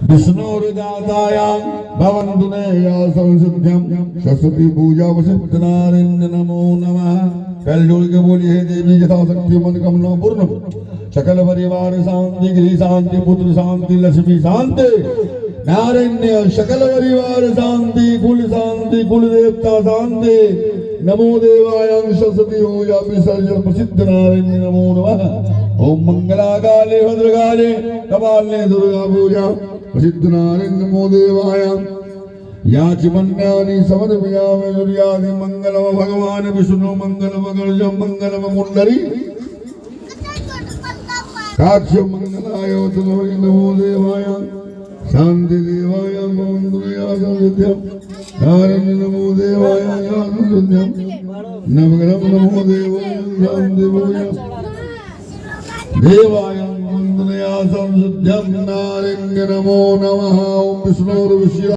विष्णोर्दातायां भवन्तु नया संसिद्ध्यं सरस्वती पूजा वशिष्ठ नारायण नमो नमः। पहले जोड़ के बोलिए हे देवी यथाशक्ति मनोकामना पूर्ण सकल परिवार शांति गृह शांति पुत्र शांति लक्ष्मी शांति नारायण सकल परिवार शांति कुल देवता शांति नमो देवाय सरस्वती पूजा विसर्जन प्रसिद्ध नारायण नमो नमः। ओम मंगलाकाले भद्रकाले कपाले दुर्गा पूजा प्रसिद्ध नारायण नमो देवाय याचिमन्यानि समर्पयामि सूर्यादि मंगलम भगवान विष्णु मंगलम गणजम मंगलम मुंडरी काक्ष मंगलाय नमो देवाय शांति देवाय मंगलम नारायण नमो देवाय यासुद्ध्यम नवग्रह नमो देवाय शांति देवाय मंगलया संसुद्ध्यम नारायण नमो नमः। ओम विष्णु